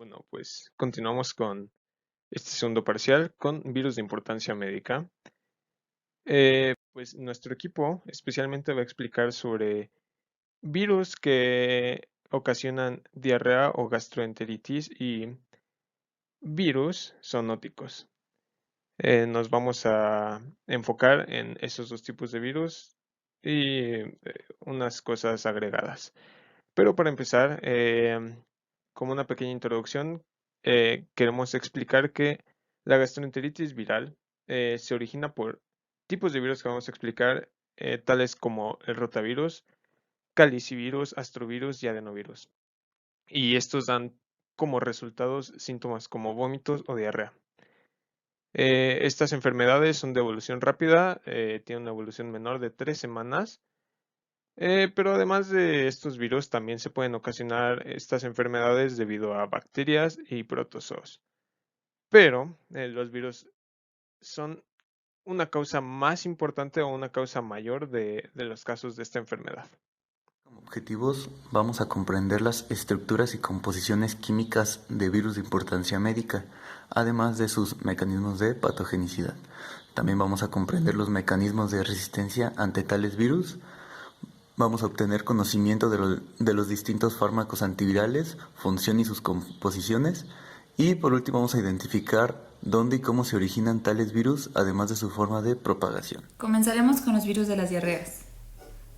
Bueno, pues continuamos con este segundo parcial con virus de importancia médica. Pues nuestro equipo especialmente va a explicar sobre virus que ocasionan diarrea o gastroenteritis y virus zoonóticos. Nos vamos a enfocar en esos dos tipos de virus y unas cosas agregadas. Pero para empezar, como una pequeña introducción, queremos explicar que la gastroenteritis viral se origina por tipos de virus que vamos a explicar, tales como el rotavirus, calicivirus, astrovirus y adenovirus. Y estos dan como resultados síntomas como vómitos o diarrea. Estas enfermedades son de evolución rápida, tienen una evolución menor de 3 semanas. Pero además de estos virus, también se pueden ocasionar estas enfermedades debido a bacterias y protozoos. Pero los virus son una causa más importante o una causa mayor de los casos de esta enfermedad. Como objetivos, vamos a comprender las estructuras y composiciones químicas de virus de importancia médica, además de sus mecanismos de patogenicidad. También vamos a comprender los mecanismos de resistencia ante tales virus. Vamos a obtener conocimiento de los distintos fármacos antivirales, función y sus composiciones. Y por último vamos a identificar dónde y cómo se originan tales virus, además de su forma de propagación. Comenzaremos con los virus de las diarreas.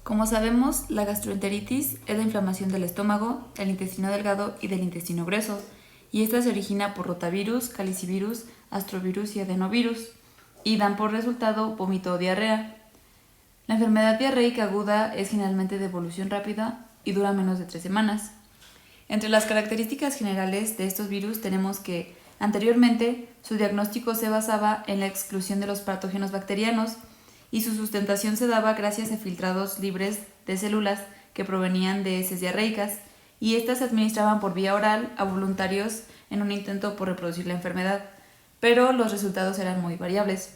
Como sabemos, la gastroenteritis es la inflamación del estómago, del intestino delgado y del intestino grueso, y esta se origina por rotavirus, calicivirus, astrovirus y adenovirus, y dan por resultado vómito o diarrea. La enfermedad diarreica aguda es generalmente de evolución rápida y dura menos de 3 semanas. Entre las características generales de estos virus tenemos que, anteriormente, su diagnóstico se basaba en la exclusión de los patógenos bacterianos y su sustentación se daba gracias a filtrados libres de células que provenían de heces diarreicas, y estas se administraban por vía oral a voluntarios en un intento por reproducir la enfermedad, pero los resultados eran muy variables.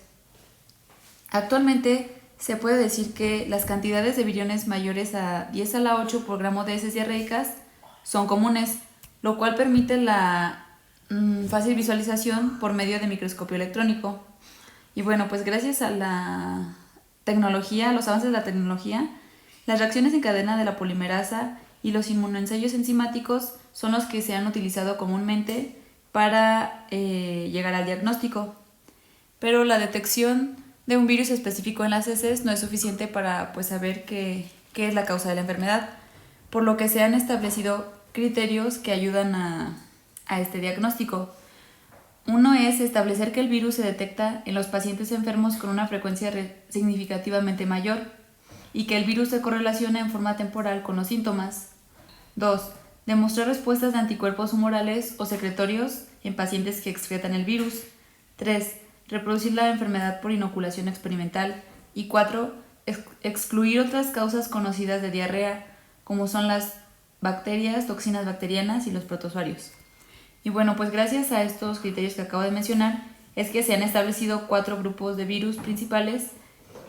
Actualmente se puede decir que las cantidades de viriones mayores a 10 a la 8 por gramo de heces diarreicas son comunes, lo cual permite la fácil visualización por medio de microscopio electrónico. Y bueno, pues gracias a la tecnología, a los avances de la tecnología, las reacciones en cadena de la polimerasa y los inmunoensayos enzimáticos son los que se han utilizado comúnmente para llegar al diagnóstico. Pero la detección de un virus específico en las heces no es suficiente para saber qué es la causa de la enfermedad, por lo que se han establecido criterios que ayudan a este diagnóstico. Uno es establecer que el virus se detecta en los pacientes enfermos con una frecuencia significativamente mayor y que el virus se correlaciona en forma temporal con los síntomas. 2. Demostrar respuestas de anticuerpos humorales o secretorios en pacientes que excretan el virus. 3. Reproducir la enfermedad por inoculación experimental. Y 4. Excluir otras causas conocidas de diarrea, como son las bacterias, toxinas bacterianas y los protozoarios. Y bueno, pues gracias a estos criterios que acabo de mencionar, es que se han establecido 4 grupos de virus principales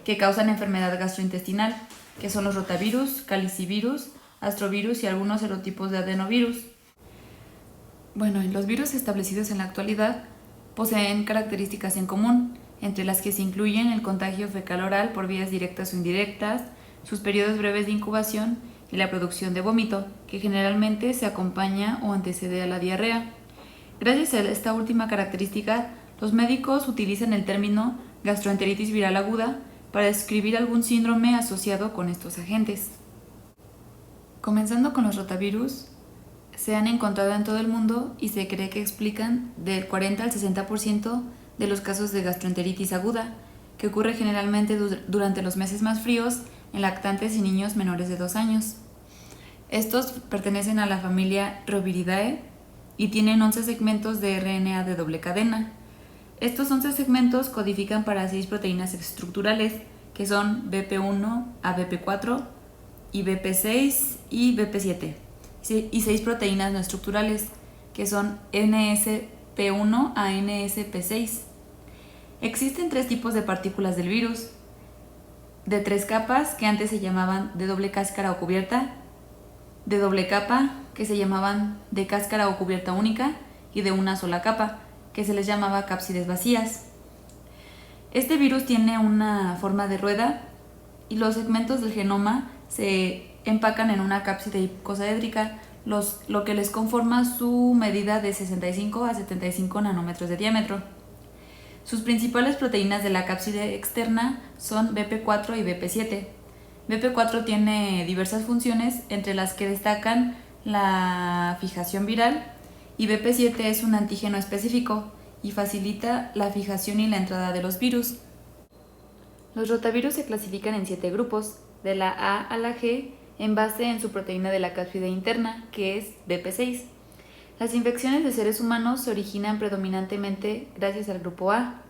que causan enfermedad gastrointestinal, que son los rotavirus, calicivirus, astrovirus y algunos serotipos de adenovirus. Bueno, los virus establecidos en la actualidad poseen características en común, entre las que se incluyen el contagio fecal-oral por vías directas o indirectas, sus periodos breves de incubación y la producción de vómito, que generalmente se acompaña o antecede a la diarrea. Gracias a esta última característica, los médicos utilizan el término gastroenteritis viral aguda para describir algún síndrome asociado con estos agentes. Comenzando con los rotavirus, se han encontrado en todo el mundo y se cree que explican del 40 al 60% de los casos de gastroenteritis aguda, que ocurre generalmente durante los meses más fríos en lactantes y niños menores de 2 años. Estos pertenecen a la familia Roviridae y tienen 11 segmentos de RNA de doble cadena. Estos 11 segmentos codifican para 6 proteínas estructurales, que son BP1 a BP4 y BP6 y BP7, y 6 proteínas no estructurales, que son NSP1 a NSP6. Existen 3 tipos de partículas del virus, de 3 capas, que antes se llamaban de doble cáscara o cubierta, de doble capa, que se llamaban de cáscara o cubierta única, y de una sola capa, que se les llamaba cápsides vacías. Este virus tiene una forma de rueda y los segmentos del genoma se empacan en una cápside icosaédrica, lo que les conforma su medida de 65 a 75 nanómetros de diámetro. Sus principales proteínas de la cápside externa son BP4 y BP7. BP4 tiene diversas funciones, entre las que destacan la fijación viral, y BP7 es un antígeno específico y facilita la fijación y la entrada de los virus. Los rotavirus se clasifican en 7 grupos, de la A a la G, en base en su proteína de la cápside interna, que es BP6. Las infecciones de seres humanos se originan predominantemente gracias al grupo A.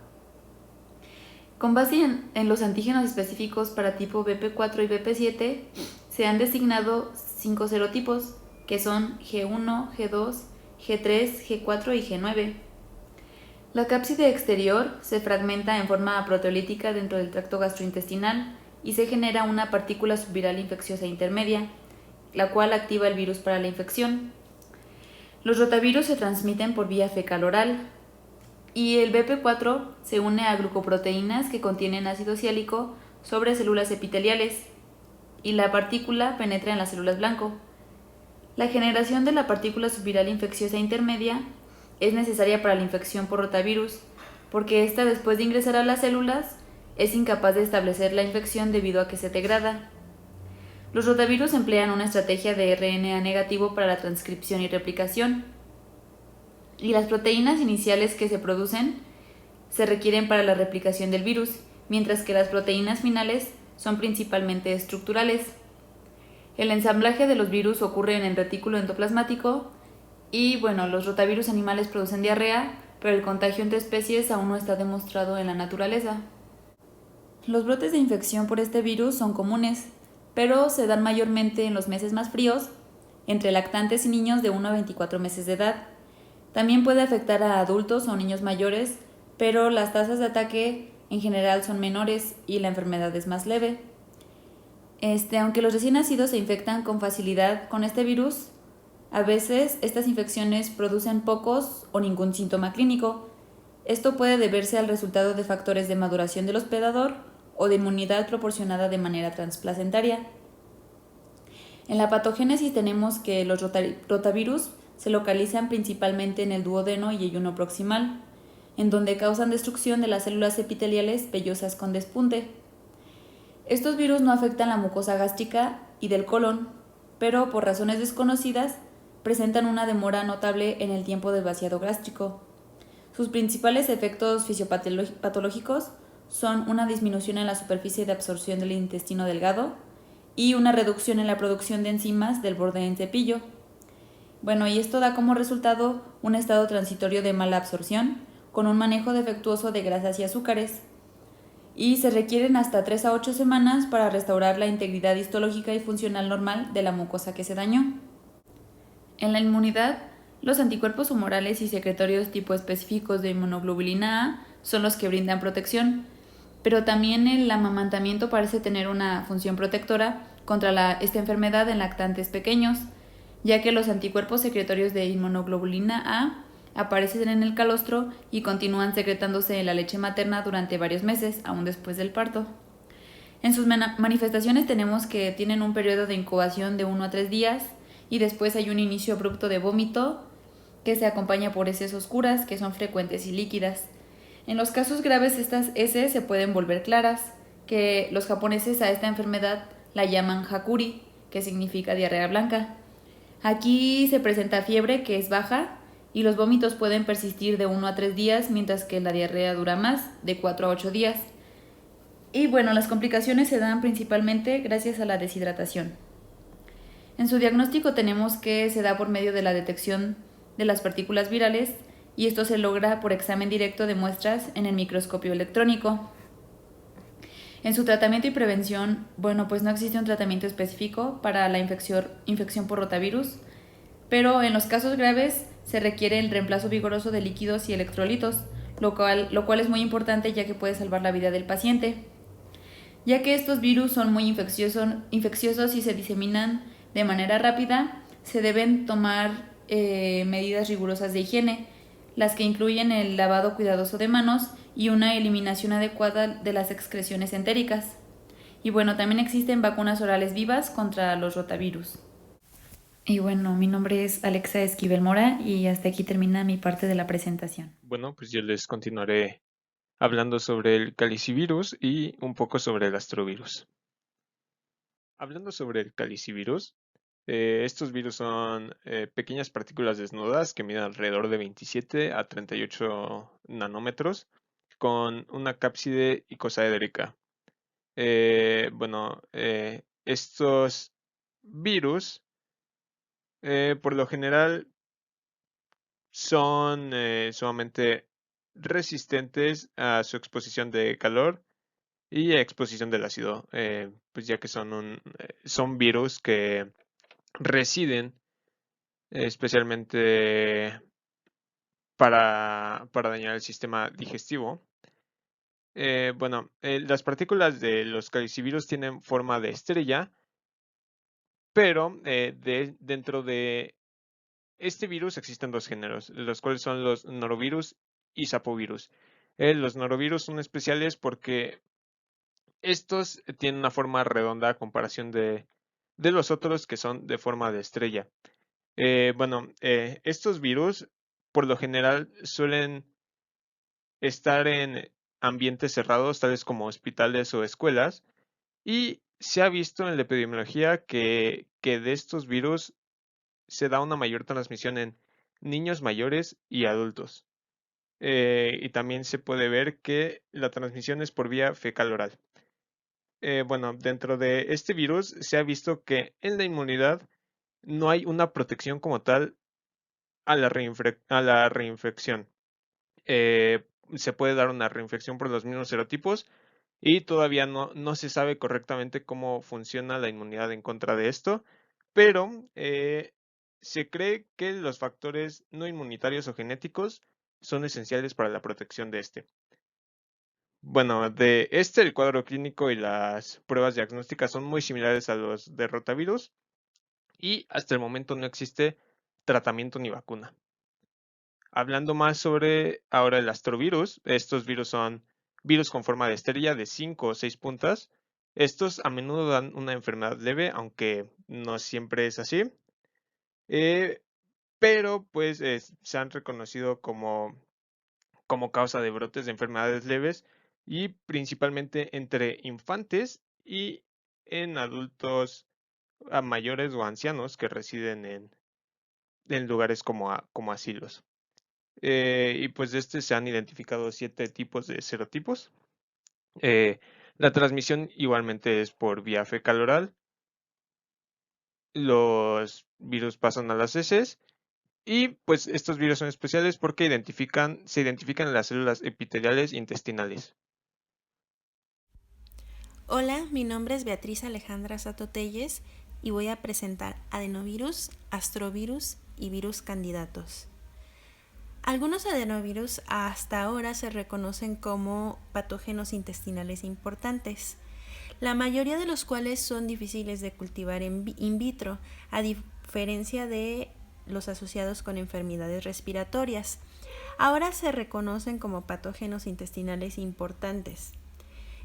Con base en los antígenos específicos para tipo BP4 y BP7, se han designado 5 serotipos, que son G1, G2, G3, G4 y G9. La cápside exterior se fragmenta en forma proteolítica dentro del tracto gastrointestinal y se genera una partícula subviral infecciosa intermedia, la cual activa el virus para la infección. Los rotavirus se transmiten por vía fecal-oral y el BP4 se une a glucoproteínas que contienen ácido ciálico sobre células epiteliales y la partícula penetra en las células blanco. La generación de la partícula subviral infecciosa intermedia es necesaria para la infección por rotavirus, porque ésta, después de ingresar a las células, es incapaz de establecer la infección debido a que se degrada. Los rotavirus emplean una estrategia de RNA negativo para la transcripción y replicación, y las proteínas iniciales que se producen se requieren para la replicación del virus, mientras que las proteínas finales son principalmente estructurales. El ensamblaje de los virus ocurre en el retículo endoplasmático y, los rotavirus animales producen diarrea, pero el contagio entre especies aún no está demostrado en la naturaleza. Los brotes de infección por este virus son comunes, pero se dan mayormente en los meses más fríos, entre lactantes y niños de 1 a 24 meses de edad. También puede afectar a adultos o niños mayores, pero las tasas de ataque en general son menores y la enfermedad es más leve. Aunque los recién nacidos se infectan con facilidad con este virus, a veces estas infecciones producen pocos o ningún síntoma clínico. Esto puede deberse al resultado de factores de maduración del hospedador o de inmunidad proporcionada de manera transplacentaria. En la patogénesis tenemos que los rotavirus se localizan principalmente en el duodeno y yeyuno proximal, en donde causan destrucción de las células epiteliales vellosas con despunte. Estos virus no afectan la mucosa gástrica y del colon, pero por razones desconocidas presentan una demora notable en el tiempo del vaciado gástrico. Sus principales efectos fisiopatológicos son una disminución en la superficie de absorción del intestino delgado y una reducción en la producción de enzimas del borde en cepillo. Y esto da como resultado un estado transitorio de mala absorción con un manejo defectuoso de grasas y azúcares. Y se requieren hasta 3 a 8 semanas para restaurar la integridad histológica y funcional normal de la mucosa que se dañó. En la inmunidad, los anticuerpos humorales y secretorios tipo específicos de inmunoglobulina A son los que brindan protección, pero también el amamantamiento parece tener una función protectora contra esta enfermedad en lactantes pequeños, ya que los anticuerpos secretorios de inmunoglobulina A aparecen en el calostro y continúan secretándose en la leche materna durante varios meses, aún después del parto. En sus manifestaciones tenemos que tienen un periodo de incubación de 1 a 3 días y después hay un inicio abrupto de vómito que se acompaña por heces oscuras que son frecuentes y líquidas. En los casos graves estas heces se pueden volver claras, que los japoneses a esta enfermedad la llaman hakuri, que significa diarrea blanca. Aquí se presenta fiebre, que es baja, y los vómitos pueden persistir de 1 a 3 días, mientras que la diarrea dura más, de 4 a 8 días. Y las complicaciones se dan principalmente gracias a la deshidratación. En su diagnóstico tenemos que se da por medio de la detección de las partículas virales, y esto se logra por examen directo de muestras en el microscopio electrónico. En su tratamiento y prevención, no existe un tratamiento específico para la infección por rotavirus, pero en los casos graves se requiere el reemplazo vigoroso de líquidos y electrolitos, lo cual es muy importante ya que puede salvar la vida del paciente. Ya que estos virus son muy infecciosos y se diseminan de manera rápida, se deben tomar medidas rigurosas de higiene, las que incluyen el lavado cuidadoso de manos y una eliminación adecuada de las excreciones entéricas. Y bueno, también existen vacunas orales vivas contra los rotavirus. Y bueno, mi nombre es Alexa Esquivel Mora y hasta aquí termina mi parte de la presentación. Bueno, pues yo les continuaré hablando sobre el calicivirus y un poco sobre el astrovirus. Hablando sobre el calicivirus, estos virus son pequeñas partículas desnudas que miden alrededor de 27 a 38 nanómetros con una cápside icosaédrica. Estos virus por lo general son sumamente resistentes a su exposición de calor y a exposición del ácido, pues ya que son virus que residen especialmente para dañar el sistema digestivo. Las partículas de los calicivirus tienen forma de estrella, pero dentro de este virus existen dos géneros, los cuales son los norovirus y sapovirus. Los norovirus son especiales porque estos tienen una forma redonda a comparación de los otros que son de forma de estrella. Estos virus por lo general suelen estar en ambientes cerrados, tales como hospitales o escuelas, y se ha visto en la epidemiología que de estos virus se da una mayor transmisión en niños mayores y adultos. Y también se puede ver que la transmisión es por vía fecal oral. Dentro de este virus se ha visto que en la inmunidad no hay una protección como tal a la reinfección. Se puede dar una reinfección por los mismos serotipos y todavía no se sabe correctamente cómo funciona la inmunidad en contra de esto, pero se cree que los factores no inmunitarios o genéticos son esenciales para la protección de este. Bueno, el cuadro clínico y las pruebas diagnósticas son muy similares a los de rotavirus y hasta el momento no existe tratamiento ni vacuna. Hablando más sobre ahora el astrovirus, estos virus son virus con forma de estrella de 5 o 6 puntas. Estos a menudo dan una enfermedad leve, aunque no siempre es así. Pero pues se han reconocido como causa de brotes de enfermedades leves y principalmente entre infantes y en adultos mayores o ancianos que residen en lugares como asilos. Y pues de este se han identificado 7 tipos de serotipos. La transmisión igualmente es por vía fecal oral. Los virus pasan a las heces. Y pues estos virus son especiales porque se identifican en las células epiteliales intestinales. Hola, mi nombre es Beatriz Alejandra Sato Telles y voy a presentar adenovirus, astrovirus y virus candidatos. Algunos adenovirus hasta ahora se reconocen como patógenos intestinales importantes, la mayoría de los cuales son difíciles de cultivar in vitro, a diferencia de los asociados con enfermedades respiratorias. Ahora se reconocen como patógenos intestinales importantes.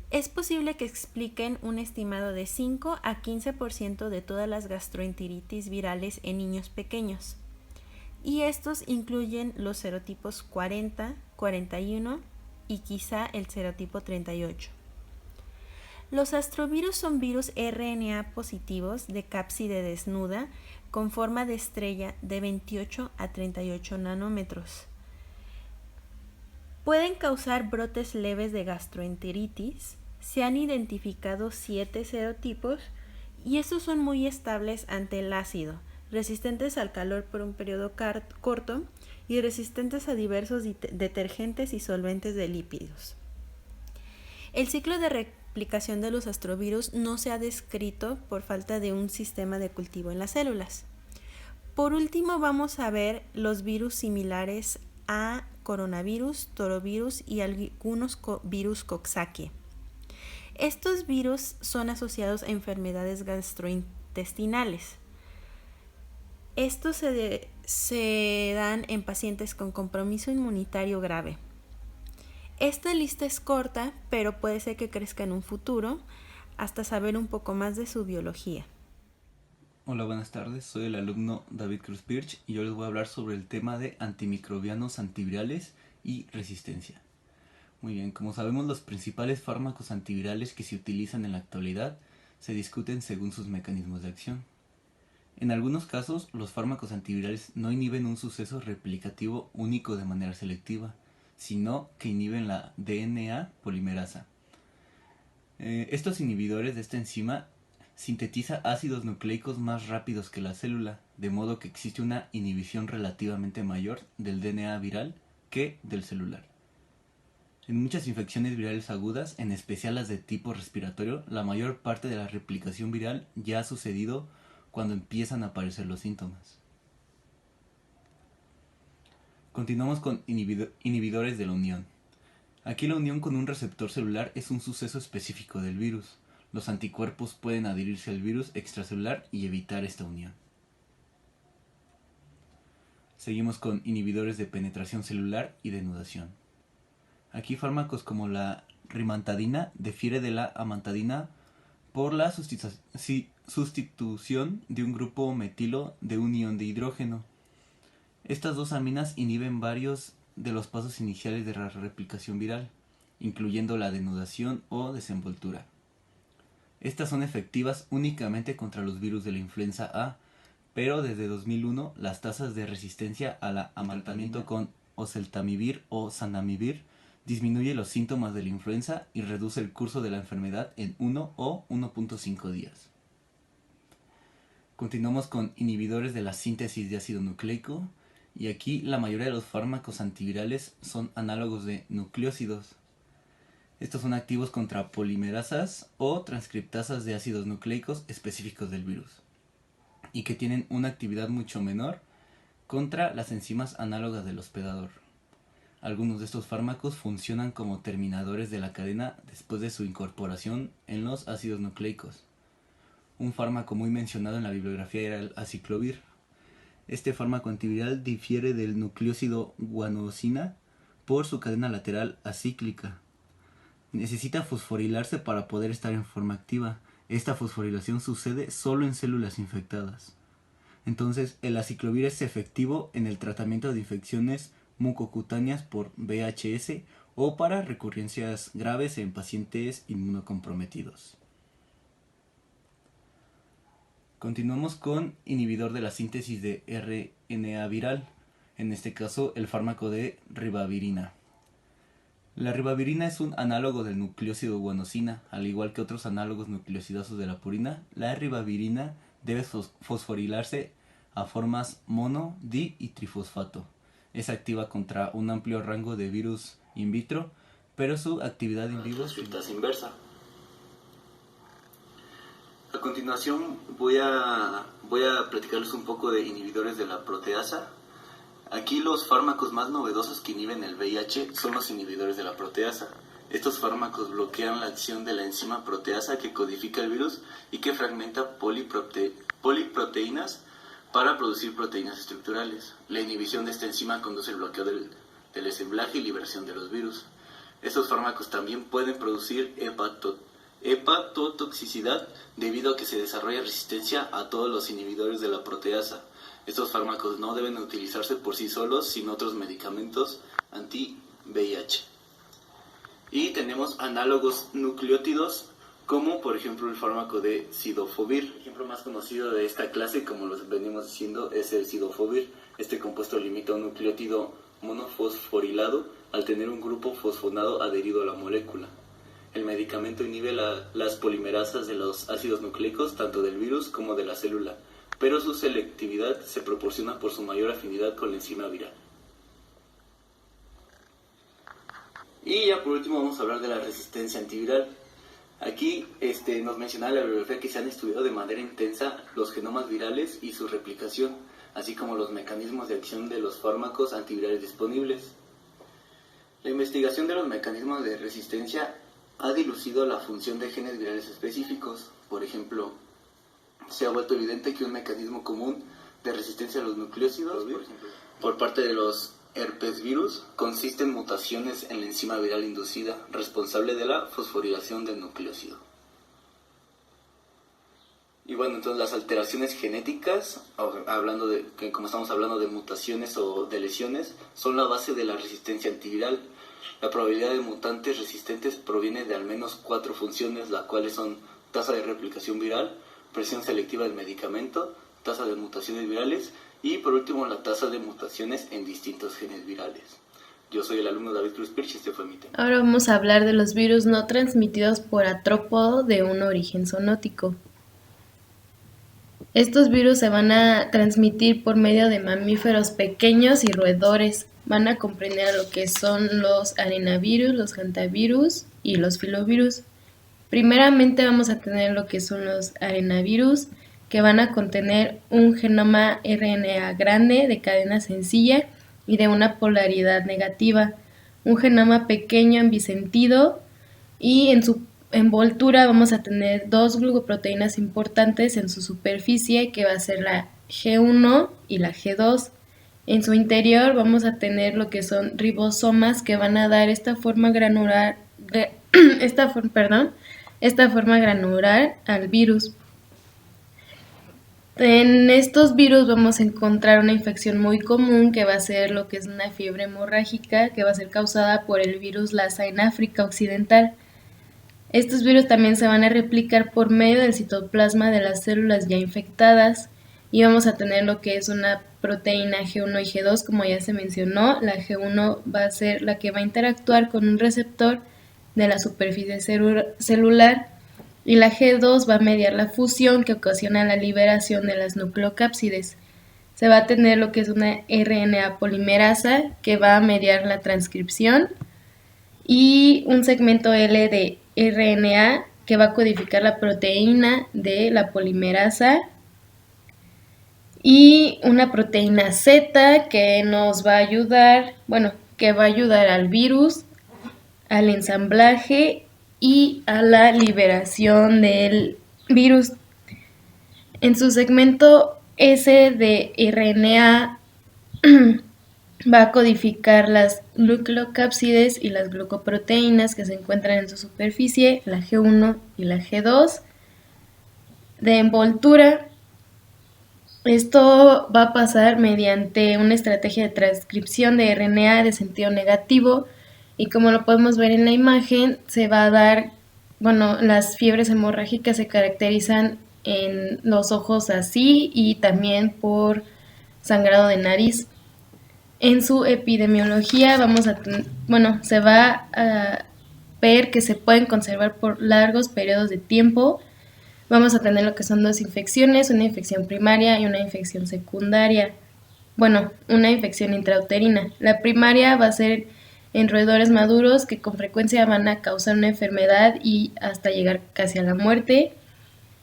Es posible que expliquen un estimado de 5 a 15% de todas las gastroenteritis virales en niños pequeños. Y estos incluyen los serotipos 40, 41 y quizá el serotipo 38. Los astrovirus son virus RNA positivos de cápside desnuda con forma de estrella de 28 a 38 nanómetros. Pueden causar brotes leves de gastroenteritis. Se han identificado 7 serotipos y estos son muy estables ante el ácido, resistentes al calor por un periodo corto y resistentes a diversos detergentes y solventes de lípidos. El ciclo de replicación de los astrovirus no se ha descrito por falta de un sistema de cultivo en las células. Por último, vamos a ver los virus similares a coronavirus, torovirus y algunos virus Coxsackie. Estos virus son asociados a enfermedades gastrointestinales. Estos se se dan en pacientes con compromiso inmunitario grave. Esta lista es corta, pero puede ser que crezca en un futuro hasta saber un poco más de su biología. Hola, buenas tardes. Soy el alumno David Cruz Birch y yo les voy a hablar sobre el tema de antimicrobianos antivirales y resistencia. Muy bien, como sabemos, los principales fármacos antivirales que se utilizan en la actualidad se discuten según sus mecanismos de acción. En algunos casos, los fármacos antivirales no inhiben un suceso replicativo único de manera selectiva, sino que inhiben la DNA polimerasa. Estos inhibidores de esta enzima sintetiza ácidos nucleicos más rápidos que la célula, de modo que existe una inhibición relativamente mayor del DNA viral que del celular. En muchas infecciones virales agudas, en especial las de tipo respiratorio, la mayor parte de la replicación viral ya ha sucedido cuando empiezan a aparecer los síntomas. Continuamos con inhibidores de la unión. Aquí la unión con un receptor celular es un suceso específico del virus. Los anticuerpos pueden adherirse al virus extracelular y evitar esta unión. Seguimos con inhibidores de penetración celular y denudación. Aquí fármacos como la rimantadina difiere de la amantadina por la sustitución de un grupo metilo de un ion de hidrógeno. Estas dos aminas inhiben varios de los pasos iniciales de la replicación viral, incluyendo la denudación o desenvoltura. Estas son efectivas únicamente contra los virus de la influenza A, pero desde 2001 las tasas de resistencia al amantamiento con oseltamivir o zanamivir disminuye los síntomas de la influenza y reduce el curso de la enfermedad en 1 o 1.5 días. Continuamos con inhibidores de la síntesis de ácido nucleico, y aquí la mayoría de los fármacos antivirales son análogos de nucleósidos. Estos son activos contra polimerasas o transcriptasas de ácidos nucleicos específicos del virus, y que tienen una actividad mucho menor contra las enzimas análogas del hospedador. Algunos de estos fármacos funcionan como terminadores de la cadena después de su incorporación en los ácidos nucleicos. Un fármaco muy mencionado en la bibliografía era el aciclovir. Este fármaco antiviral difiere del nucleósido guanosina por su cadena lateral acíclica. Necesita fosforilarse para poder estar en forma activa. Esta fosforilación sucede solo en células infectadas. Entonces, el aciclovir es efectivo en el tratamiento de infecciones mucocutáneas por VHS o para recurrencias graves en pacientes inmunocomprometidos. Continuamos con inhibidor de la síntesis de RNA viral, en este caso el fármaco de ribavirina. La ribavirina es un análogo del nucleósido guanosina, al igual que otros análogos nucleosidasos de la purina. La ribavirina debe fosforilarse a formas mono, di y trifosfato. Es activa contra un amplio rango de virus in vitro, pero su actividad in vivo es inversa. A continuación voy a platicarles un poco de inhibidores de la proteasa. Aquí los fármacos más novedosos que inhiben el VIH son los inhibidores de la proteasa. Estos fármacos bloquean la acción de la enzima proteasa que codifica el virus y que fragmenta poliproteínas para producir proteínas estructurales. La inhibición de esta enzima conduce al bloqueo del ensamblaje y liberación de los virus. Estos fármacos también pueden producir hepatotoxicidad debido a que se desarrolla resistencia a todos los inhibidores de la proteasa. Estos fármacos no deben utilizarse por sí solos sin otros medicamentos anti-VIH. Y tenemos análogos nucleótidos como por ejemplo el fármaco de cidofovir. El ejemplo más conocido de esta clase, como lo venimos diciendo, es el cidofovir. Este compuesto limita un nucleótido monofosforilado al tener un grupo fosfonado adherido a la molécula. El medicamento inhibe las polimerasas de los ácidos nucleicos tanto del virus como de la célula, pero su selectividad se proporciona por su mayor afinidad con la enzima viral. Y ya por último vamos a hablar de la resistencia antiviral. Aquí nos menciona la bibliografía que se han estudiado de manera intensa los genomas virales y su replicación, así como los mecanismos de acción de los fármacos antivirales disponibles. La investigación de los mecanismos de resistencia ha dilucido la función de genes virales específicos. Por ejemplo, se ha vuelto evidente que un mecanismo común de resistencia a los nucleócidos, por ejemplo, por parte de los herpesvirus, consiste en mutaciones en la enzima viral inducida responsable de la fosforilación del nucleócido. Y bueno, entonces las alteraciones genéticas, hablando de que como estamos hablando de mutaciones o de lesiones, son la base de la resistencia antiviral. La probabilidad de mutantes resistentes proviene de al menos 4 funciones, las cuales son tasa de replicación viral, presión selectiva del medicamento, tasa de mutaciones virales y por último la tasa de mutaciones en distintos genes virales. Yo soy el alumno David Cruz Pirch y este fue mi tema. Ahora vamos a hablar de los virus no transmitidos por artrópodo de un origen zoonótico. Estos virus se van a transmitir por medio de mamíferos pequeños y roedores. Van a comprender a lo que son los arenavirus, los hantavirus y los filovirus. Primeramente vamos a tener lo que son los arenavirus, que van a contener un genoma RNA grande de cadena sencilla y de una polaridad negativa, un genoma pequeño en bisentido y en su envoltura vamos a tener 2 glucoproteínas importantes en su superficie, que va a ser la G1 y la G2. En su interior vamos a tener lo que son ribosomas que van a dar esta forma granular, esta forma granular al virus. En estos virus vamos a encontrar una infección muy común que va a ser lo que es una fiebre hemorrágica, que va a ser causada por el virus Lassa en África Occidental. Estos virus también se van a replicar por medio del citoplasma de las células ya infectadas y vamos a tener lo que es una proteína G1 y G2, como ya se mencionó. La G1 va a ser la que va a interactuar con un receptor de la superficie celular y la G2 va a mediar la fusión que ocasiona la liberación de las nucleocápsides. Se va a tener lo que es una RNA polimerasa que va a mediar la transcripción y un segmento L de RNA que va a codificar la proteína de la polimerasa y una proteína Z que nos va a ayudar, que va a ayudar al virus, al ensamblaje y a la liberación del virus. En su segmento S de RNA va a codificar las nucleocápsides y las glucoproteínas que se encuentran en su superficie, la G1 y la G2. De envoltura, esto va a pasar mediante una estrategia de transcripción de RNA de sentido negativo y como lo podemos ver en la imagen, se va a dar, las fiebres hemorrágicas se caracterizan en los ojos así y también por sangrado de nariz. En su epidemiología se va a ver que se pueden conservar por largos periodos de tiempo. Vamos a tener lo que son 2 infecciones, una infección primaria y una infección secundaria. Una infección intrauterina. La primaria va a ser en roedores maduros que con frecuencia van a causar una enfermedad y hasta llegar casi a la muerte.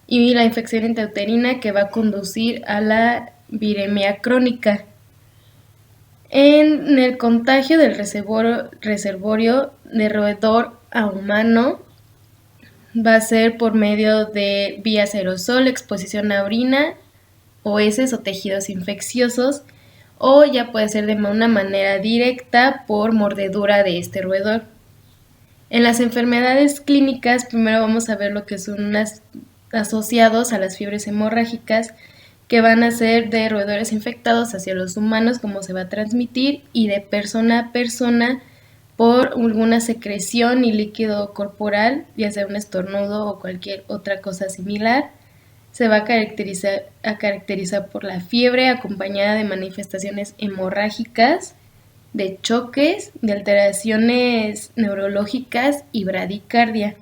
Y la infección intrauterina que va a conducir a la viremia crónica. En el contagio del reservorio de roedor a humano va a ser por medio de vías aerosol, exposición a orina o heces o tejidos infecciosos, o ya puede ser de una manera directa por mordedura de este roedor. En las enfermedades clínicas, primero vamos a ver lo que son asociados a las fiebres hemorrágicas, que van a ser de roedores infectados hacia los humanos, cómo se va a transmitir, y de persona a persona por alguna secreción y líquido corporal, ya sea un estornudo o cualquier otra cosa similar. Se va a caracterizar por la fiebre acompañada de manifestaciones hemorrágicas, de choques, de alteraciones neurológicas y bradicardia.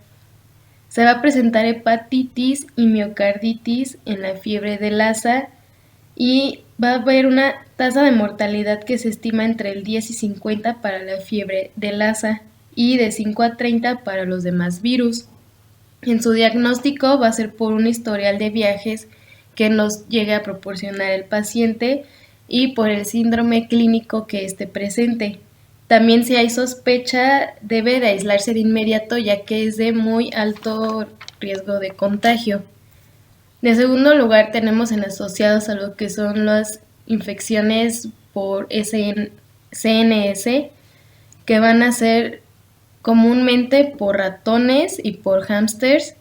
Se va a presentar hepatitis y miocarditis en la fiebre de Lassa y va a haber una tasa de mortalidad que se estima entre el 10 y 50 para la fiebre de Lassa y de 5 a 30 para los demás virus. En su diagnóstico va a ser por un historial de viajes que nos llegue a proporcionar el paciente y por el síndrome clínico que esté presente. También si hay sospecha debe de aislarse de inmediato ya que es de muy alto riesgo de contagio. De segundo lugar tenemos en asociados a lo que son las infecciones por CNS, que van a ser comúnmente por ratones y por hámsters.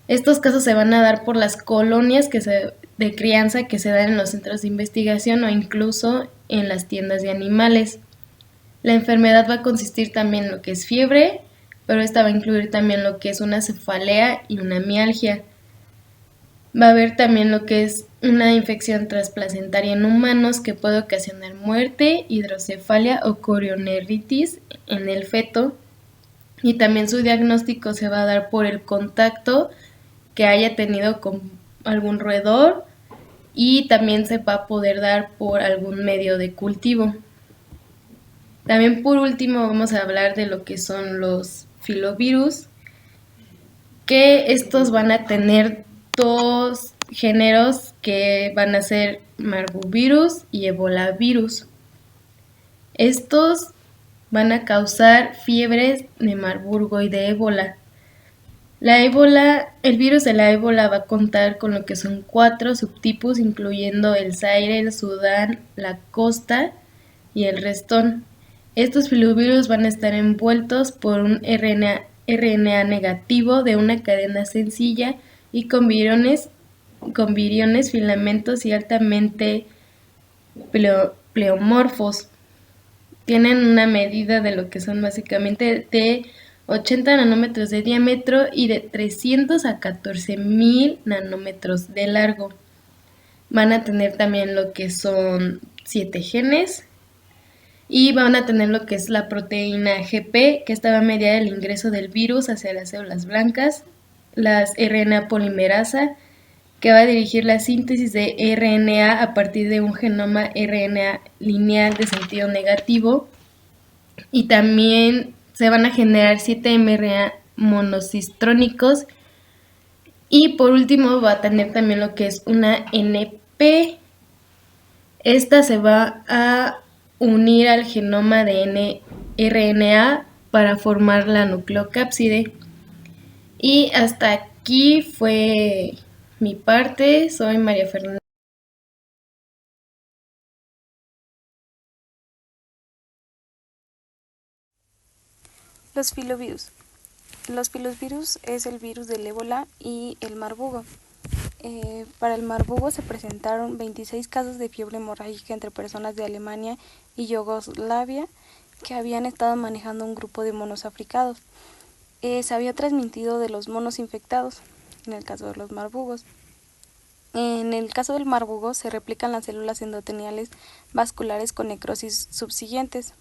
Estos casos se van a dar por las colonias de crianza que se dan en los centros de investigación o incluso en las tiendas de animales. La enfermedad va a consistir también en lo que es fiebre, pero esta va a incluir también lo que es una cefalea y una mialgia. Va a haber también lo que es una infección transplacentaria en humanos que puede ocasionar muerte, hidrocefalia o corionieritis en el feto. Y también su diagnóstico se va a dar por el contacto que haya tenido con algún roedor y también se va a poder dar por algún medio de cultivo. También por último vamos a hablar de lo que son los filovirus, que estos van a tener dos géneros que van a ser marburvirus y ebolavirus. Estos van a causar fiebres de Marburgo y de ébola. El virus de la ébola va a contar con lo que son 4 subtipos, incluyendo el Zaire, el Sudán, la Costa y el Restón. Estos filovirus van a estar envueltos por un RNA negativo de una cadena sencilla y con viriones, filamentos y altamente pleomorfos. Tienen una medida de lo que son básicamente de 80 nanómetros de diámetro y de 300 a 14.000 nanómetros de largo. Van a tener también lo que son 7 genes y van a tener lo que es la proteína GP, que esta va a mediar el ingreso del virus hacia las células blancas, las RNA polimerasa, que va a dirigir la síntesis de RNA a partir de un genoma RNA lineal de sentido negativo, y también se van a generar 7 mRNA monocistrónicos, y por último va a tener también lo que es una NP. Esta se va a unir al genoma de RNA para formar la nucleocápside. Y hasta aquí fue mi parte. Soy María Fernanda. Los filovirus. Los filovirus es el virus del ébola y el marburgo. Para el marburgo se presentaron 26 casos de fiebre hemorrágica entre personas de Alemania y Yugoslavia que habían estado manejando un grupo de monos africanos. Se había transmitido de los monos infectados, en el caso de los marbugos. En el caso del marburgo se replican las células endoteliales vasculares con necrosis subsiguientes.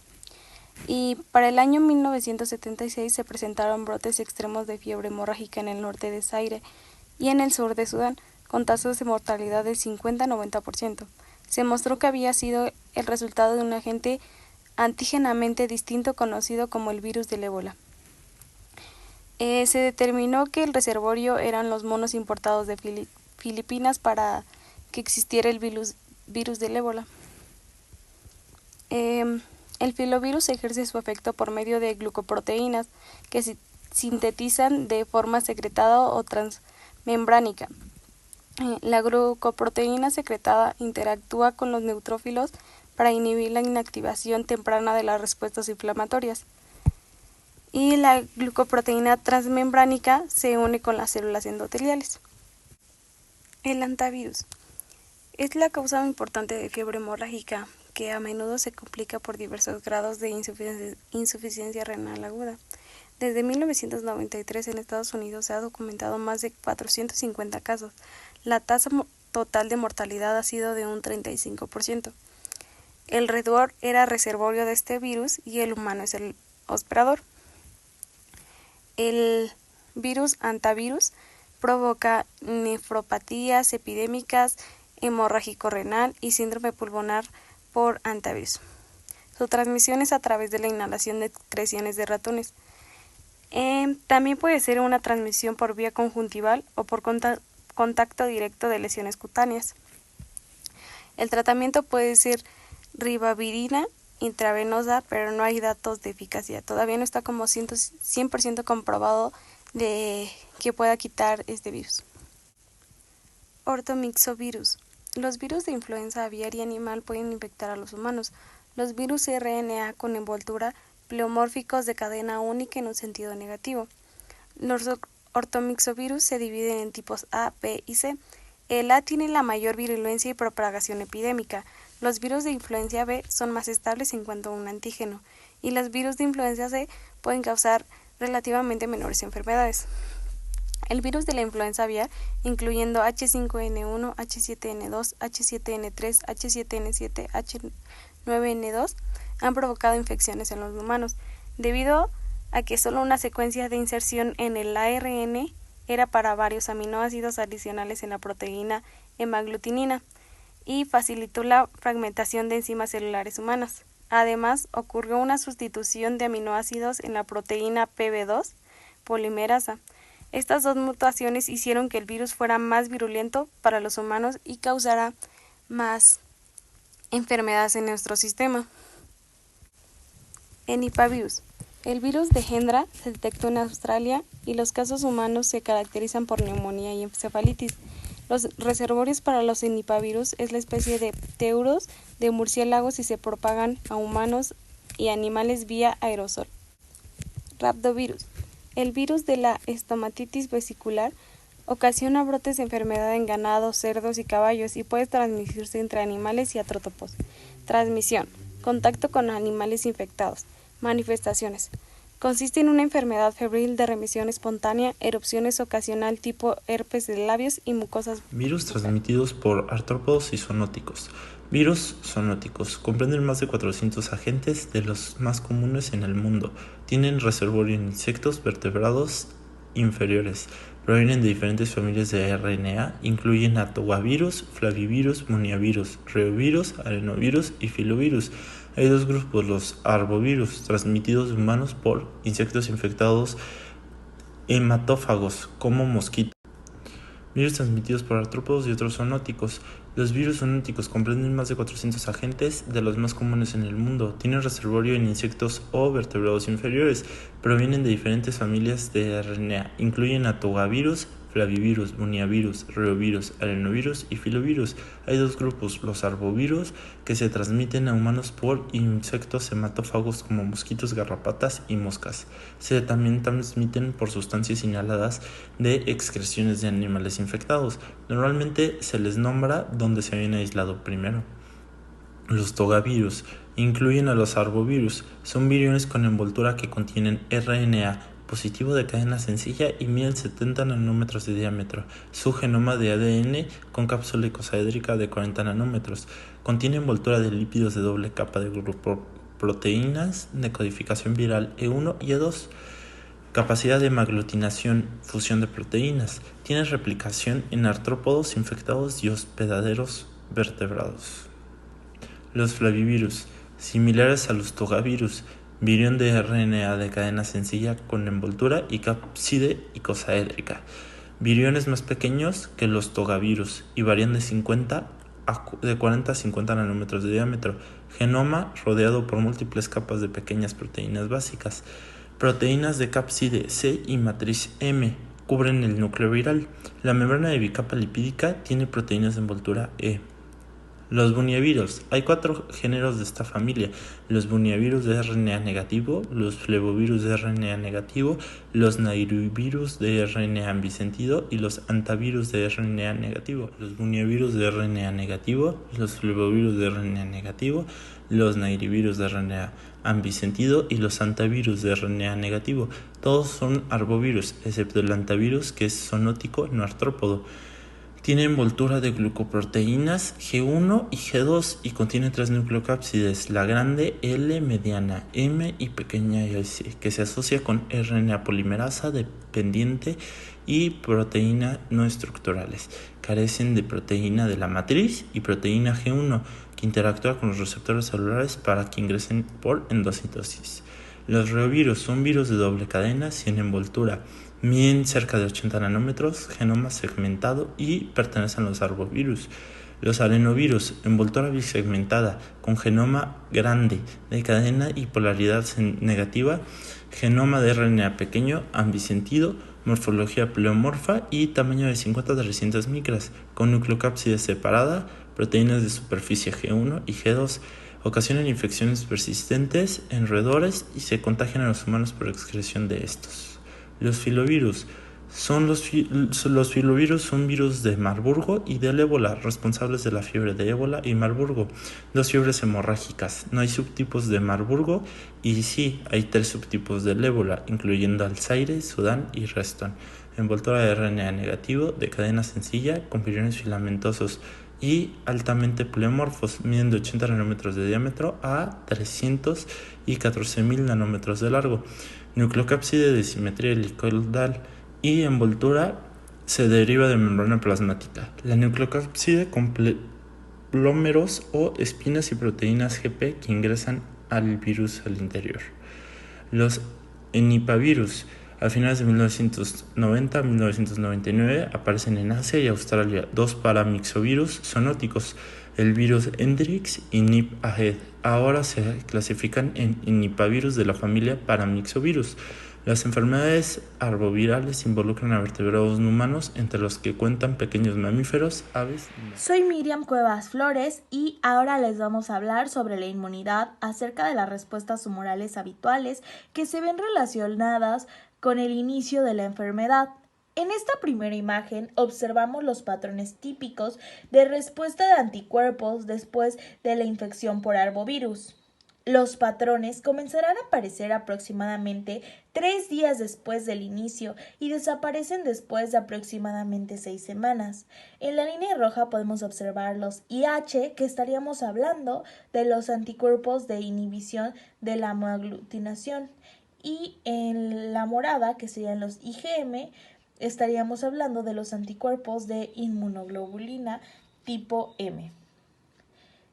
Y para el año 1976 se presentaron brotes extremos de fiebre hemorrágica en el norte de Zaire y en el sur de Sudán, con tasas de mortalidad de 50-90%. Se mostró que había sido el resultado de un agente antígenamente distinto conocido como el virus del ébola. Se determinó que el reservorio eran los monos importados de Filipinas para que existiera el virus del ébola. El filovirus ejerce su efecto por medio de glucoproteínas que se sintetizan de forma secretada o transmembránica. La glucoproteína secretada interactúa con los neutrófilos para inhibir la inactivación temprana de las respuestas inflamatorias. Y la glucoproteína transmembránica se une con las células endoteliales. El hantavirus es la causa importante de fiebre hemorrágica, que a menudo se complica por diversos grados de insuficiencia renal aguda. Desde 1993 en Estados Unidos se ha documentado más de 450 casos. La tasa total de mortalidad ha sido de un 35%. El roedor era reservorio de este virus y el humano es el hospedador. El virus hantavirus provoca nefropatías epidémicas, hemorrágico renal y síndrome pulmonar por hantavirus. Su transmisión es a través de la inhalación de excreciones de ratones. También puede ser una transmisión por vía conjuntival o por contacto directo de lesiones cutáneas. El tratamiento puede ser ribavirina intravenosa, pero no hay datos de eficacia. Todavía no está como 100% comprobado de que pueda quitar este virus. Ortomyxovirus. Los virus de influenza aviar y animal pueden infectar a los humanos. Los virus RNA con envoltura pleomórficos de cadena única en un sentido negativo. Los ortomyxovirus se dividen en tipos A, B y C. El A tiene la mayor virulencia y propagación epidémica. Los virus de influenza B son más estables en cuanto a un antígeno, y los virus de influenza C pueden causar relativamente menores enfermedades. El virus de la influenza aviar, incluyendo H5N1, H7N2, H7N3, H7N7, H9N2, han provocado infecciones en los humanos, debido a que solo una secuencia de inserción en el ARN era para varios aminoácidos adicionales en la proteína hemaglutinina y facilitó la fragmentación de enzimas celulares humanas. Además, ocurrió una sustitución de aminoácidos en la proteína PB2 polimerasa. Estas dos mutaciones hicieron que el virus fuera más virulento para los humanos y causara más enfermedades en nuestro sistema. Enipavirus. El virus de Hendra se detectó en Australia y los casos humanos se caracterizan por neumonía y encefalitis. Los reservorios para los enipavirus es la especie de pteuros de murciélagos y se propagan a humanos y animales vía aerosol. Rhabdovirus. El virus de la estomatitis vesicular ocasiona brotes de enfermedad en ganado, cerdos y caballos y puede transmitirse entre animales y artrópodos. Transmisión. Contacto con animales infectados. Manifestaciones. Consiste en una enfermedad febril de remisión espontánea, erupciones ocasional tipo herpes de labios y mucosas. Virus transmitidos por artrópodos y zoonóticos. Virus zoonóticos comprenden más de 400 agentes de los más comunes en el mundo. Tienen reservorio en insectos vertebrados inferiores. Provienen de diferentes familias de RNA, incluyen atogavirus, flavivirus, muniavirus, reovirus, adenovirus y filovirus. Hay dos grupos, los arbovirus, transmitidos de humanos por insectos infectados hematófagos, como mosquitos. Virus transmitidos por artrópodos y otros zoonóticos. Los virus zoonóticos comprenden más de 400 agentes de los más comunes en el mundo. Tienen reservorio en insectos o vertebrados inferiores. Provienen de diferentes familias de RNA. Incluyen atogavirus, flavivirus, muniavirus, reovirus, adenovirus y filovirus. Hay dos grupos, los arbovirus, que se transmiten a humanos por insectos hematófagos como mosquitos, garrapatas y moscas. También transmiten por sustancias inhaladas de excreciones de animales infectados. Normalmente se les nombra donde se habían aislado primero. Los togavirus incluyen a los arbovirus. Son viriones con envoltura que contienen RNA positivo de cadena sencilla y miden 70 nanómetros de diámetro. Su genoma de ADN con cápsula icosaédrica de 40 nanómetros. Contiene envoltura de lípidos de doble capa de proteínas de codificación viral E1 y E2. Capacidad de hemaglutinación, fusión de proteínas. Tiene replicación en artrópodos infectados y hospedaderos vertebrados. Los flavivirus, similares a los togavirus, virión de RNA de cadena sencilla con envoltura y cápside icosaédrica. Viriones más pequeños que los togavirus y varían de 40 a 50 nanómetros de diámetro. Genoma rodeado por múltiples capas de pequeñas proteínas básicas. Proteínas de cápside C y matriz M cubren el núcleo viral. La membrana de bicapa lipídica tiene proteínas de envoltura E. Los buniavirus. Hay 4 géneros de esta familia: los buniavirus de RNA negativo, los flevovirus de RNA negativo, los nairovirus de RNA ambisentido y los hantavirus de RNA negativo. Los buniavirus de RNA negativo, los flevovirus de RNA negativo, los nairovirus de RNA ambisentido y los hantavirus de RNA negativo. Todos son arbovirus, excepto el hantavirus, que es zoonótico no artrópodo. Tiene envoltura de glucoproteínas G1 y G2 y contiene 3 nucleocápsides, la grande, L, mediana, M y pequeña S, que se asocia con RNA polimerasa dependiente y proteína no estructurales. Carecen de proteína de la matriz y proteína G1, que interactúa con los receptores celulares para que ingresen por endocitosis. Los reovirus son virus de doble cadena sin envoltura. Miden cerca de 80 nanómetros, genoma segmentado y pertenecen a los arbovirus. Los adenovirus, envoltura bisegmentada, con genoma grande, de cadena y polaridad negativa, genoma de RNA pequeño, ambisentido, morfología pleomorfa y tamaño de 50 a 300 micras, con nucleocápside separada, proteínas de superficie G1 y G2. Ocasionan infecciones persistentes en roedores y se contagian a los humanos por excreción de estos. Los filovirus. Los filovirus son virus de Marburgo y del ébola, responsables de la fiebre de ébola y Marburgo, dos fiebres hemorrágicas. No hay subtipos de Marburgo y sí hay 3 subtipos del ébola, incluyendo al Zaire, Sudán y Reston. Envoltura de RNA negativo, de cadena sencilla, con piriones filamentosos y altamente pleomorfos, miden de 80 nanómetros de diámetro a 300 y 14.000 nanómetros de largo. Nucleocápside de simetría helicoidal y envoltura se deriva de membrana plasmática. La nucleocápside con plómeros o espinas y proteínas GP que ingresan al virus al interior. Los enipavirus, a finales de 1990 a 1999, aparecen en Asia y Australia. 2 paramyxovirus zoonóticos, el virus Hendrix y Nip-Ahed. Ahora se clasifican en enipavirus de la familia paramyxovirus. Las enfermedades arbovirales involucran a vertebrados no humanos, entre los que cuentan pequeños mamíferos, aves y... Soy Miriam Cuevas Flores y ahora les vamos a hablar sobre la inmunidad acerca de las respuestas humorales habituales que se ven relacionadas con el inicio de la enfermedad. En esta primera imagen observamos los patrones típicos de respuesta de anticuerpos después de la infección por arbovirus. Los patrones comenzarán a aparecer aproximadamente 3 días después del inicio y desaparecen después de aproximadamente 6 semanas. En la línea roja podemos observar los IH, que estaríamos hablando de los anticuerpos de inhibición de la homoaglutinación, y en la morada, que serían los IgM, estaríamos hablando de los anticuerpos de inmunoglobulina tipo M.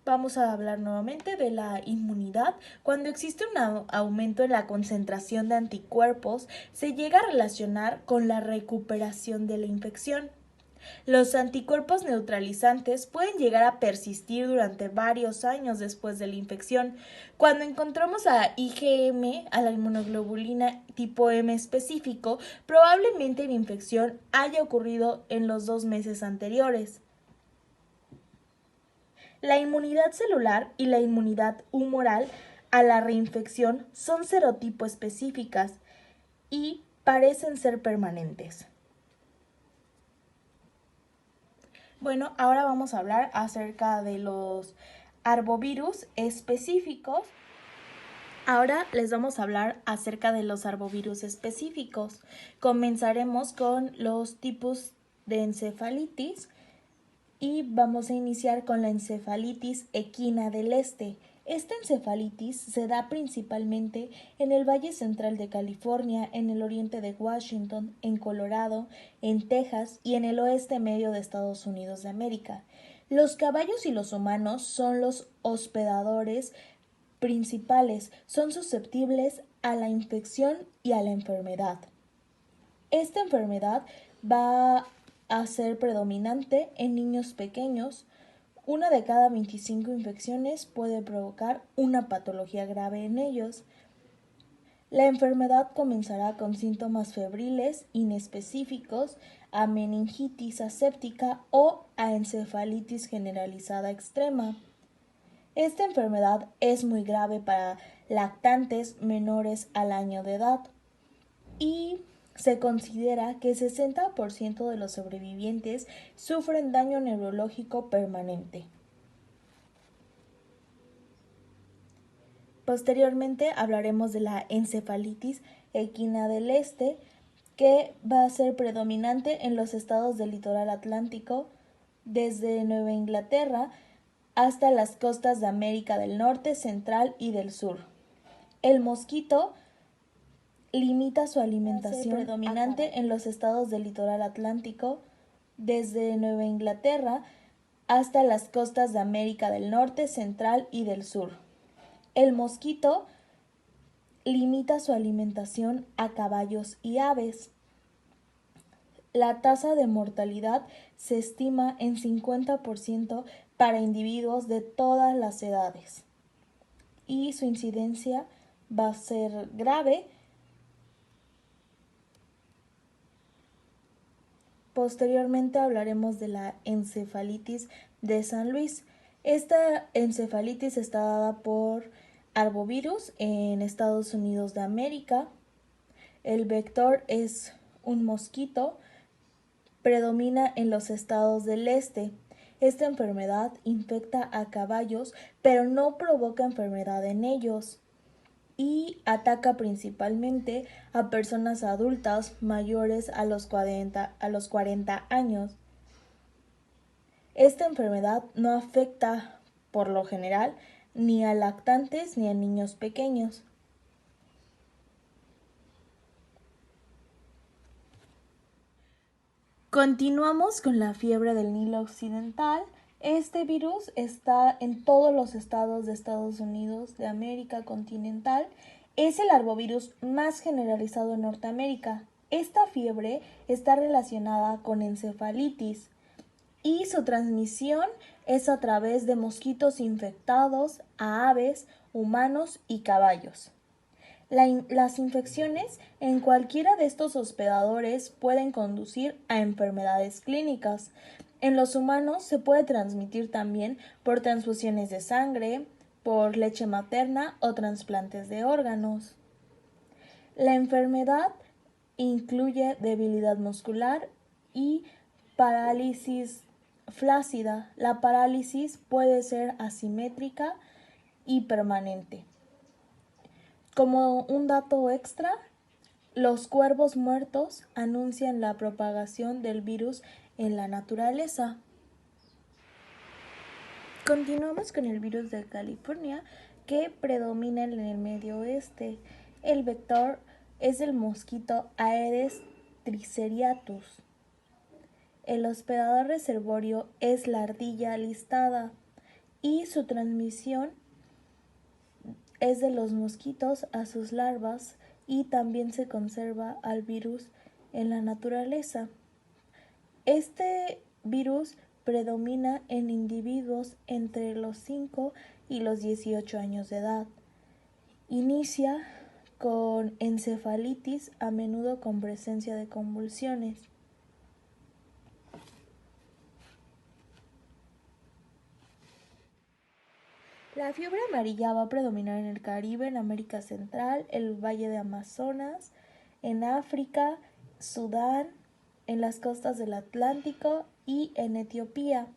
Vamos a hablar nuevamente de la inmunidad. Cuando existe un aumento en la concentración de anticuerpos, se llega a relacionar con la recuperación de la infección. Los anticuerpos neutralizantes pueden llegar a persistir durante varios años después de la infección. Cuando encontramos a IgM, a la inmunoglobulina tipo M específico, probablemente la infección haya ocurrido en los 2 meses anteriores. La inmunidad celular y la inmunidad humoral a la reinfección son serotipo específicas y parecen ser permanentes. Bueno, ahora vamos a hablar acerca de los arbovirus específicos. Ahora les vamos a hablar acerca de los arbovirus específicos. Comenzaremos con los tipos de encefalitis y vamos a iniciar con la encefalitis equina del este. Esta encefalitis se da principalmente en el Valle Central de California, en el oriente de Washington, en Colorado, en Texas y en el oeste medio de Estados Unidos de América. Los caballos y los humanos son los hospedadores principales, son susceptibles a la infección y a la enfermedad. Esta enfermedad va a ser predominante en niños pequeños. 1 de cada 25 infecciones puede provocar una patología grave en ellos. La enfermedad comenzará con síntomas febriles inespecíficos, a meningitis aséptica o a encefalitis generalizada extrema. Esta enfermedad es muy grave para lactantes menores al año de edad y se considera que 60% de los sobrevivientes sufren daño neurológico permanente. Posteriormente hablaremos de la encefalitis equina del este, que va a ser predominante en los estados del litoral atlántico, desde Nueva Inglaterra hasta las costas de América del Norte, Central y del Sur. El mosquito limita su alimentación predominante en los estados del litoral atlántico, desde Nueva Inglaterra hasta las costas de América del Norte, Central y del Sur. El mosquito limita su alimentación a caballos y aves. La tasa de mortalidad se estima en 50% para individuos de todas las edades y su incidencia va a ser grave posteriormente hablaremos de la encefalitis de San Luis. Esta encefalitis está dada por arbovirus en Estados Unidos de América. El vector es un mosquito, predomina en los estados del este. Esta enfermedad infecta a caballos, pero no provoca enfermedad en ellos y ataca principalmente a personas adultas mayores a los 40 años. Esta enfermedad no afecta, por lo general, ni a lactantes ni a niños pequeños. Continuamos con la fiebre del Nilo Occidental. Este virus está en todos los estados de Estados Unidos de América continental. Es el arbovirus más generalizado en Norteamérica. Esta fiebre está relacionada con encefalitis y su transmisión es a través de mosquitos infectados a aves, humanos y caballos. Las infecciones en cualquiera de estos hospedadores pueden conducir a enfermedades clínicas. En los humanos se puede transmitir también por transfusiones de sangre, por leche materna o trasplantes de órganos. La enfermedad incluye debilidad muscular y parálisis flácida. La parálisis puede ser asimétrica y permanente. Como un dato extra, los cuervos muertos anuncian la propagación del virus en la naturaleza. Continuamos con el virus de California, que predomina en el medio oeste. El vector es el mosquito Aedes tricheriatus. El hospedador reservorio es la ardilla listada y su transmisión es de los mosquitos a sus larvas y también se conserva al virus en la naturaleza. Este virus predomina en individuos entre los 5 y los 18 años de edad. Inicia con encefalitis, a menudo con presencia de convulsiones. La fiebre amarilla va a predominar en el Caribe, en América Central, el Valle de Amazonas, en África, Sudán, en las costas del Atlántico y en Etiopía.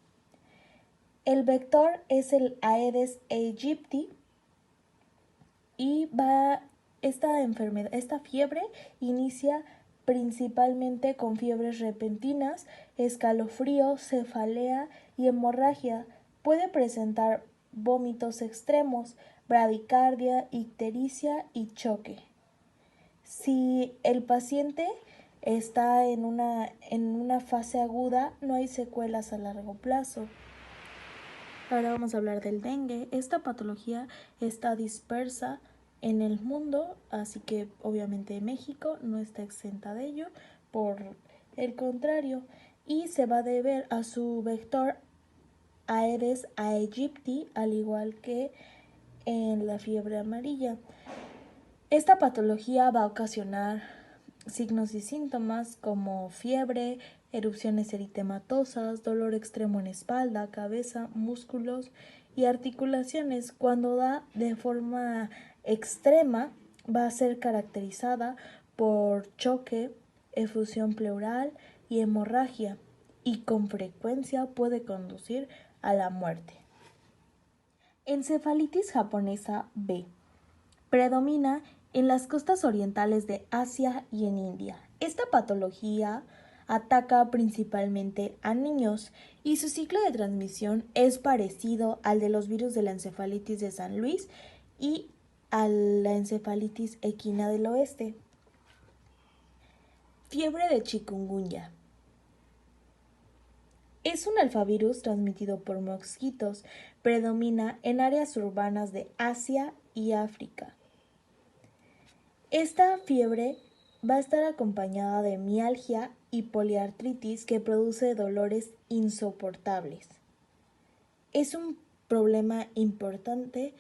El vector es el Aedes aegypti y esta fiebre inicia principalmente con fiebres repentinas, escalofrío, cefalea y hemorragia. Puede presentar vómitos extremos, bradicardia, ictericia y choque. Si el paciente está en una fase aguda, no hay secuelas a largo plazo. Ahora vamos a hablar del dengue. Esta patología está dispersa en el mundo, así que obviamente México no está exenta de ello, por el contrario, y se va a deber a su vector Aedes aegypti, al igual que en la fiebre amarilla. Esta patología va a ocasionar signos y síntomas como fiebre, erupciones eritematosas, dolor extremo en espalda, cabeza, músculos y articulaciones. Cuando da de forma extrema, va a ser caracterizada por choque, efusión pleural y hemorragia, y con frecuencia puede conducir a la muerte. Encefalitis japonesa B. Predomina en las costas orientales de Asia y en India. Esta patología ataca principalmente a niños y su ciclo de transmisión es parecido al de los virus de la encefalitis de San Luis y a la encefalitis equina del oeste. Fiebre de chikungunya. Es un alfavirus transmitido por mosquitos. Predomina en áreas urbanas de Asia y África. Esta fiebre va a estar acompañada de mialgia y poliartritis que produce dolores insoportables. Es un problema importante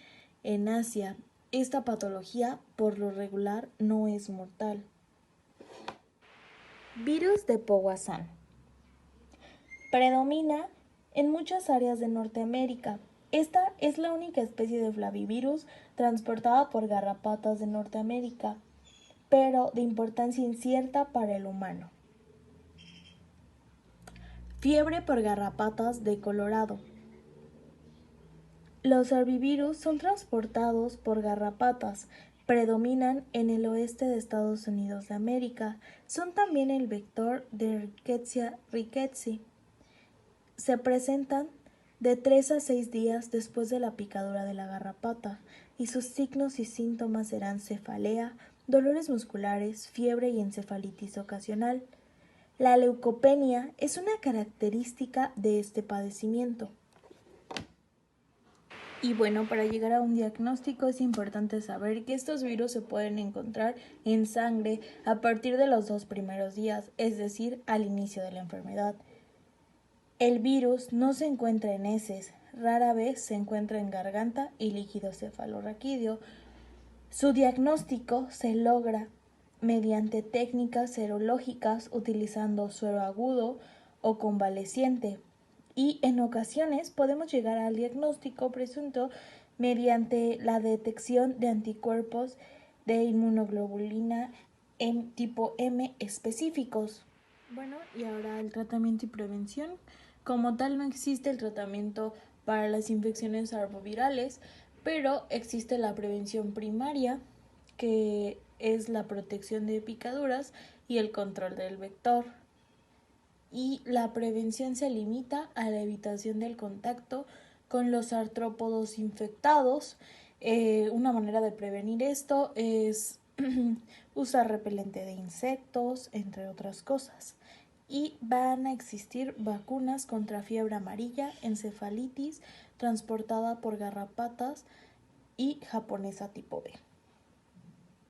en Asia. Esta patología, por lo regular, no es mortal. Virus de Powassan. Predomina en muchas áreas de Norteamérica. Esta es la única especie de flavivirus transportada por garrapatas de Norteamérica, pero de importancia incierta para el humano. Fiebre por garrapatas de Colorado. Los herbivirus son transportados por garrapatas, predominan en el oeste de Estados Unidos de América, son también el vector de Rickettsia rickettsii. Se presentan de 3 a 6 días después de la picadura de la garrapata y sus signos y síntomas serán cefalea, dolores musculares, fiebre y encefalitis ocasional. La leucopenia es una característica de este padecimiento. Y bueno, para llegar a un diagnóstico es importante saber que estos virus se pueden encontrar en sangre a partir de los 2 primeros días, es decir, al inicio de la enfermedad. El virus no se encuentra en heces, rara vez se encuentra en garganta y líquido cefalorraquídeo. Su diagnóstico se logra mediante técnicas serológicas utilizando suero agudo o convaleciente. Y en ocasiones podemos llegar al diagnóstico presunto mediante la detección de anticuerpos de inmunoglobulina tipo M específicos. Bueno, y ahora el tratamiento y prevención. Como tal no existe el tratamiento para las infecciones arbovirales, pero existe la prevención primaria, que es la protección de picaduras y el control del vector. Y la prevención se limita a la evitación del contacto con los artrópodos infectados. Una manera de prevenir esto es usar repelente de insectos, entre otras cosas. Y van a existir vacunas contra fiebre amarilla, encefalitis transportada por garrapatas y japonesa tipo B.